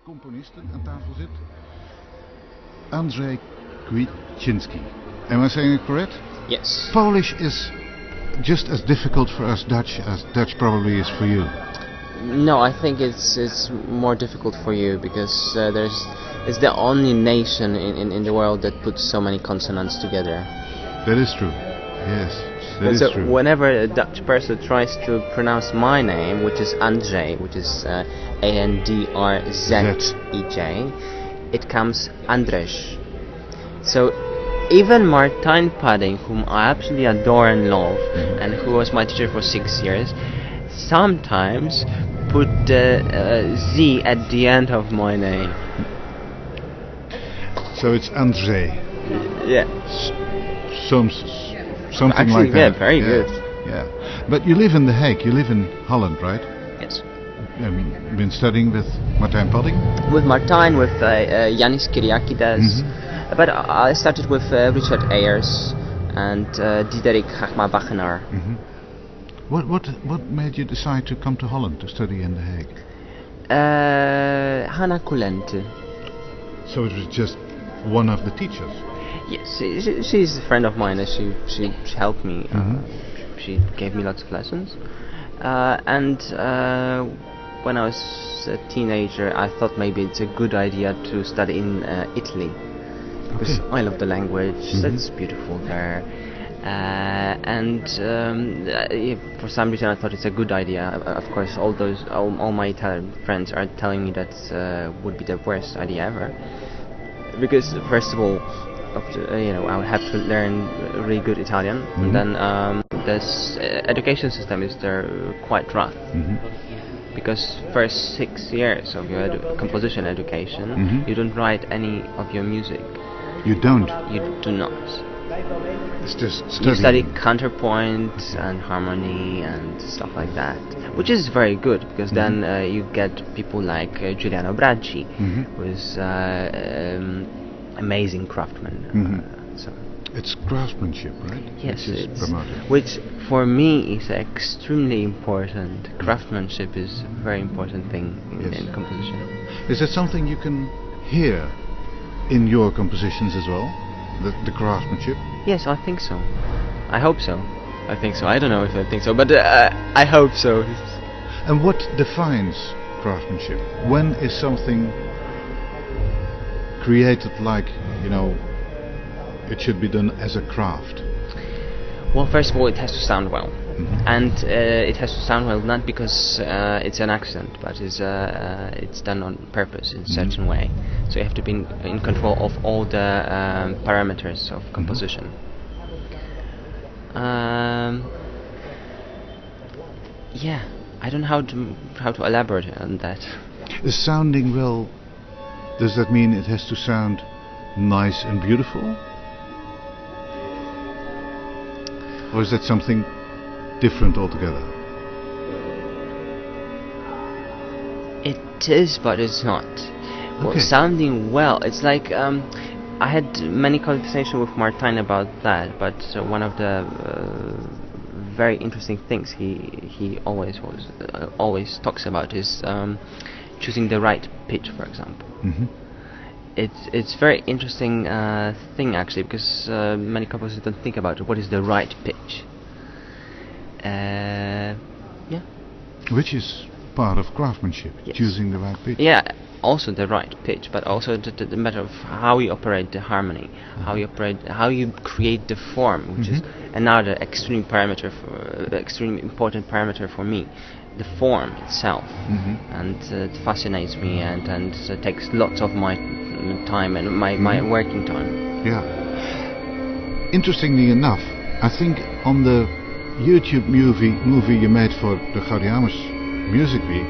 componisten aan tafel zit. Andrzej Kwiecinski. Am I saying it correct? Yes. Polish is just as difficult for us Dutch as Dutch probably is for you. No, I think it's more difficult for you because it's the only nation in the world that puts so many consonants together. That is true. Yes, that is true. Whenever a Dutch person tries to pronounce my name, which is Andrzej, which is Andrzej, it comes Andrzej. So even Martijn Padding, whom I absolutely adore and love, and who was my teacher for 6 years, sometimes put the Z at the end of my name. So it's Andrzej. Yeah. Something actually, like that. Yeah, very good. Yeah. But you live in The Hague, you live in Holland, right? Yes. You've been studying with Martijn Padding? With Martijn, with Yanis Kyriakides. But I started with Richard Ayers and Diederik Hachma-Bachenaar. What made you decide to come to Holland to study in The Hague? Hannah Kulente. So it was just one of the teachers? Yes, she's a friend of mine. She helped me. She gave me lots of lessons. And when I was a teenager, I thought maybe it's a good idea to study in Italy. Because I love the language, it's beautiful there. For some reason I thought it's a good idea. Of course, all my Italian friends are telling me that would be the worst idea ever. Because first of all, I would have to learn really good Italian, and then this education system is there quite rough. Because first 6 years of your composition education, you don't write any of your music. You don't? You do not. It's just studying. You study counterpoint and harmony and stuff like that, which is very good because then you get people like Giuliano Bracci, who is amazing craftsman. So it's craftsmanship, right? Yes, which for me is extremely important. Craftsmanship is a very important thing in composition. Is that something you can hear in your compositions as well? The craftsmanship? Yes, I think so. I hope so. I think so. I don't know if I think so, but I hope so. And what defines craftsmanship? When is something created like, it should be done as a craft? Well, first of all, it has to sound well. And it has to sound well not because it's an accident, but it's done on purpose in a certain way. So you have to be in control of all the parameters of composition. Yeah, I don't know how to elaborate on that. Is sounding well, does that mean it has to sound nice and beautiful? Or is that something different altogether? It is, but it's not. Well, sounding well, it's like I had many conversations with Martijn about that, but one of the very interesting things he always talks about is choosing the right pitch, for example. It's very interesting thing actually, because many composers don't think about what is the right pitch. Which is part of craftsmanship, choosing the right pitch. Yeah, also the right pitch, but also the matter of how you operate the harmony, how you create the form, which is another extremely important parameter for me. The form itself, and it fascinates me, and it takes lots of my time and my working time. Yeah. Interestingly enough, I think on the YouTube movie you made for the Gaudeamus Music Week,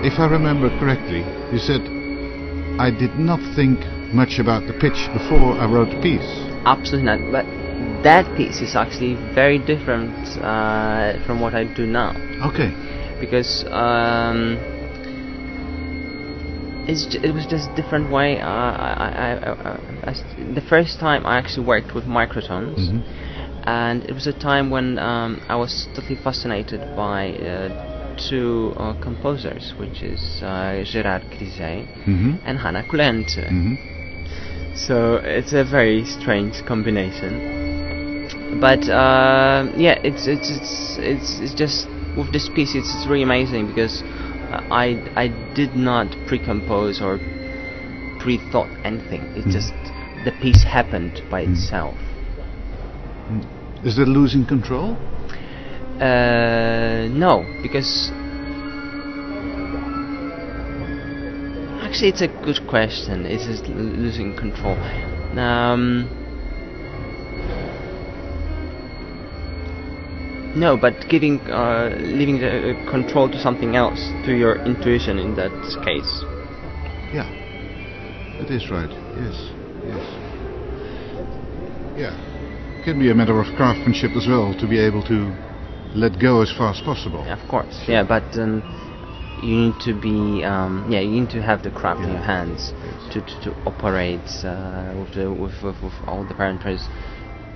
if I remember correctly, you said, I did not think much about the pitch before I wrote the piece. Absolutely not, but that piece is actually very different from what I do now. Okay. Because it was just a different way. The first time I actually worked with microtones, and it was a time when I was totally fascinated by two composers, which is Gérard Grisey Mm-hmm. and Hanna Kulente. Mm-hmm. So it's a very strange combination. But yeah, it's just with this piece, it's really amazing because I did not pre-compose or pre-thought anything. It's just the piece happened by itself. Is that losing control? No, because actually it's a good question. Is it losing control? No, but leaving the control to something else, to your intuition in that case. Yeah, that is right. Yes, yes. Yeah, it can be a matter of craftsmanship as well, to be able to let go as far as possible. Yeah, of course. Yeah, but you need to be you need to have the craft in your hands to operate with all the parameters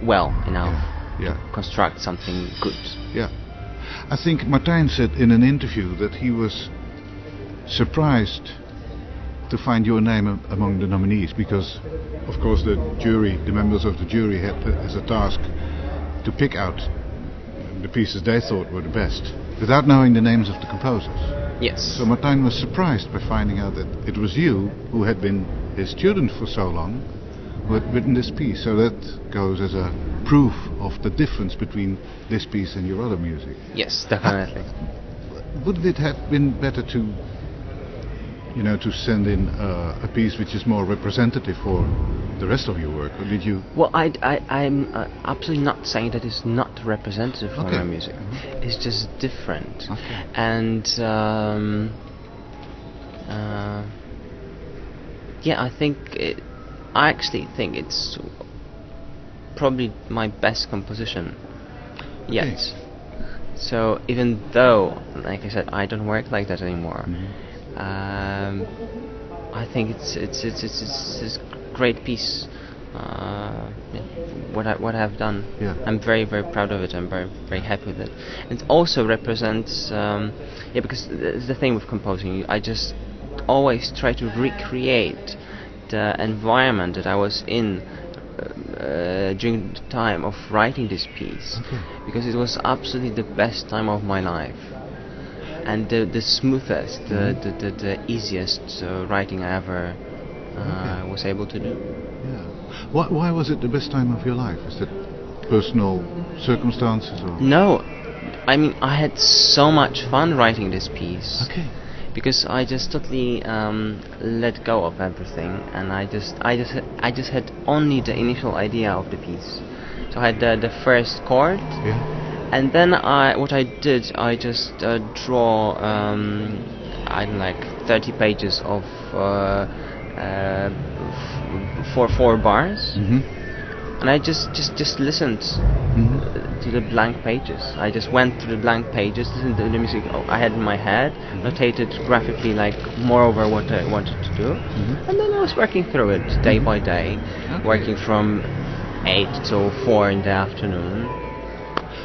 well enough. Yeah. Construct something good. Yeah. I think Martijn said in an interview that he was surprised to find your name among the nominees, because of course the members of the jury had as a task to pick out the pieces they thought were the best without knowing the names of the composers. Yes. So Martijn was surprised by finding out that it was you who had been his student for so long who had written this piece. So that goes as a proof of the difference between this piece and your other music. Yes, definitely. Wouldn't it have been better to send in a piece which is more representative for the rest of your work, or did you? Well, I'm absolutely not saying that it's not representative for my music. It's just different. Okay. And yeah, I actually think it's probably my best composition yet. Okay. So even though, like I said, I don't work like that anymore, I think it's a great piece. What I have done, I'm very, very proud of it. I'm very, very happy with it. It also represents, because the thing with composing, I just always try to recreate the environment that I was in during the time of writing this piece, because it was absolutely the best time of my life, and the smoothest, the easiest writing I ever was able to do. Yeah. Why was it the best time of your life? Is it personal circumstances or? No, I mean I had so much fun writing this piece. Okay. Because I just totally let go of everything, and I just had only the initial idea of the piece. So I had the first chord, and then I just draw 30 pages of 4 bars, and I just listened to the blank pages. I just went through the blank pages, listened to the music I had in my head, notated graphically moreover what I wanted to do, and then I was working through it day by day, working from 8 till 4 in the afternoon.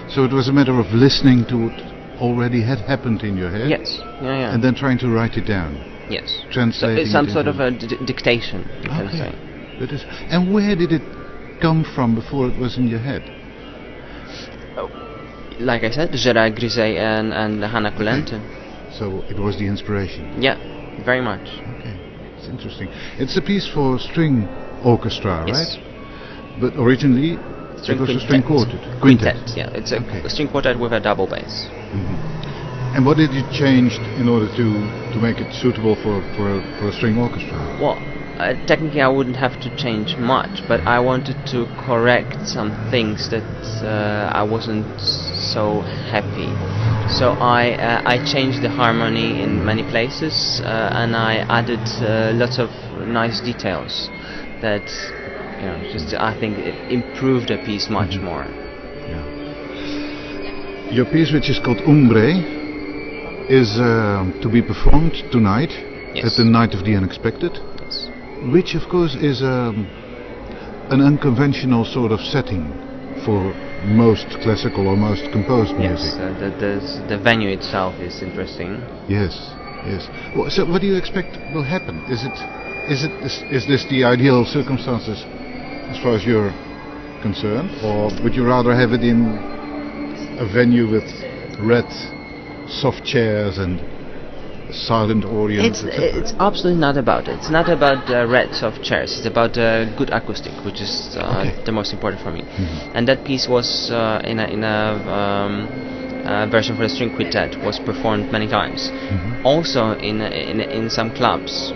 So it was a matter of listening to what already had happened in your head? Yes, yeah. And then trying to write it down? Yes. Translating it's some it sort of a dictation, you can say. That is. And where did it come from before it was in your head? Like I said, Gérard Grisey and Hanna Kulente. So it was the inspiration? Yeah, very much. Okay, it's interesting. It's a piece for string orchestra, yes. right? But originally it was a string quartet. Quintet, yeah. It's a string quartet with a double bass. And what did you change in order to make it suitable for a string orchestra? Well, technically I wouldn't have to change much, but I wanted to correct some things that I wasn't so happy. So I changed the harmony in many places, and I added lots of nice details that I think it improved the piece much more. Yeah. Your piece, which is called Umbrae, is to be performed tonight at the Night of the Unexpected. Yes. Which of course is an unconventional sort of setting for most classical or most composed music. Yes, the venue itself is interesting. Yes, yes. Well, so what do you expect will happen? Is this the ideal circumstances as far as you're concerned, or would you rather have it in a venue with red soft chairs and silent audience? It's absolutely not about it. It's not about the red soft chairs. It's about good acoustic, which is the most important for me. And that piece was in a version for the string quintet, was performed many times. Also in some clubs.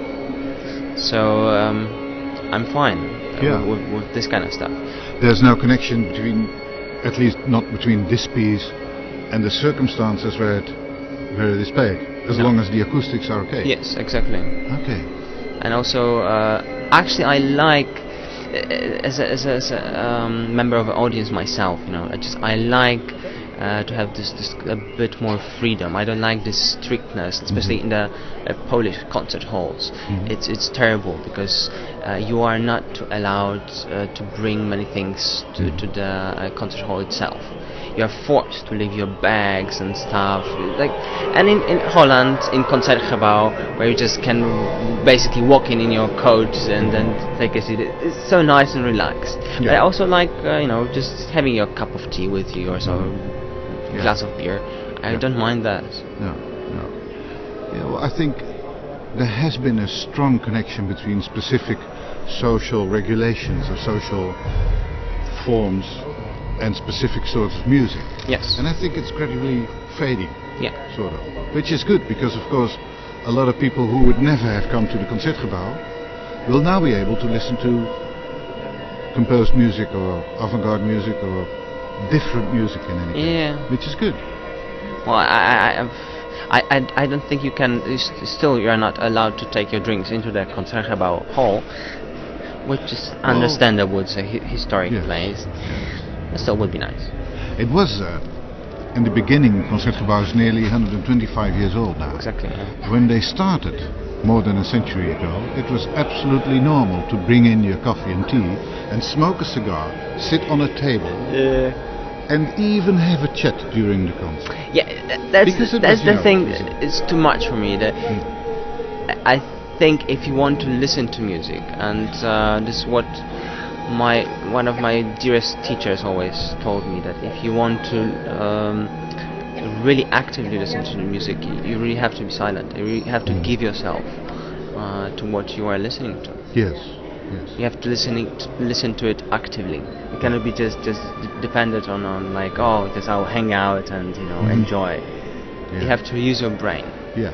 So I'm fine with this kind of stuff. There's no connection between, at least not between this piece and the circumstances where it is played, as long as the acoustics are okay. Yes, exactly. Okay. And also, actually, I like, as a member of an audience myself, I like to have this a bit more freedom. I don't like this strictness, especially in the Polish concert halls. It's terrible because you are not allowed to bring many things to the concert hall itself. You are forced to leave your bags and stuff. And in Holland, in Concertgebouw, where you just can basically walk in your coat and then take a seat. It's so nice and relaxed. But I also like just having your cup of tea with you or so. Glass of beer. I don't mind that. No. Yeah, well, I think there has been a strong connection between specific social regulations or social forms and specific sorts of music. Yes. And I think it's gradually fading. Yeah. Sort of. Which is good because, of course, a lot of people who would never have come to the Concertgebouw will now be able to listen to composed music or avant-garde music or different music in any case, which is good. Well, I don't think you can. Still, you are not allowed to take your drinks into the Concertgebouw hall, which is understandable. It's a historic place. It still would be nice. It was in the beginning. Concertgebouw is nearly 125 years old now. Exactly. When they started, more than a century ago, it was absolutely normal to bring in your coffee and tea and smoke a cigar, sit on a table, and even have a chat during the concert. Yeah, that's the thing. It's too much for me. I think if you want to listen to music, and this is what one of my dearest teachers always told me, that if you want to really actively listen to the music, you really have to be silent. You really have to give yourself to what you are listening to. Yes. You have to listen to it actively. You cannot be just dependent on like, just I'll hang out and enjoy. You have to use your brain. Yeah,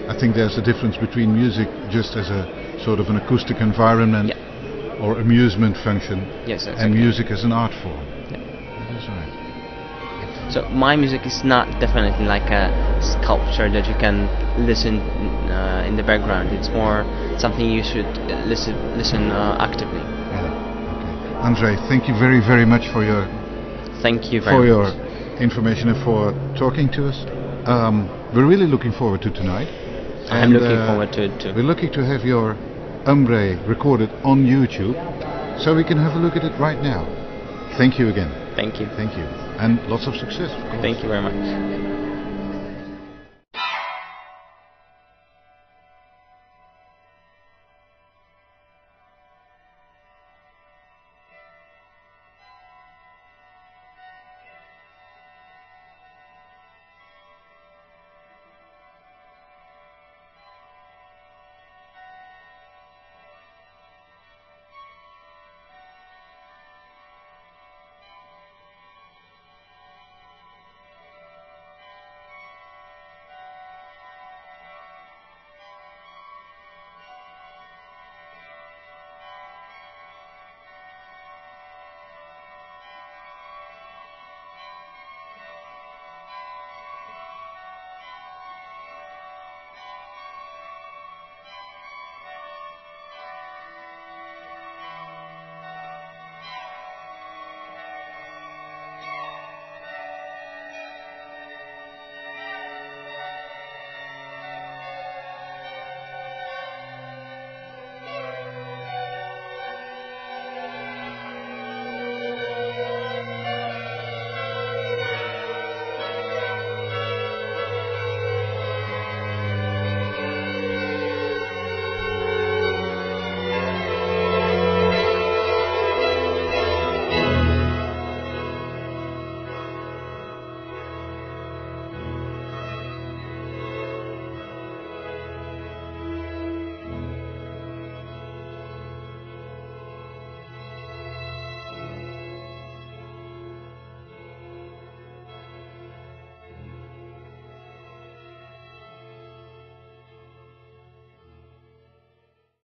I think there's a difference between music just as a sort of an acoustic environment or amusement function, and music as an art form. Yeah. That's right. So my music is not definitely like a sculpture that you can listen in the background. It's more something you should listen actively. Yeah. Okay. Andrzej, thank you very, very much for your your information and for talking to us. We're really looking forward to tonight. I'm looking forward to it too. We're looking to have your Umbrae recorded on YouTube, so we can have a look at it right now. Thank you again. Thank you. Thank you. And lots of success, of course. Thank you very much.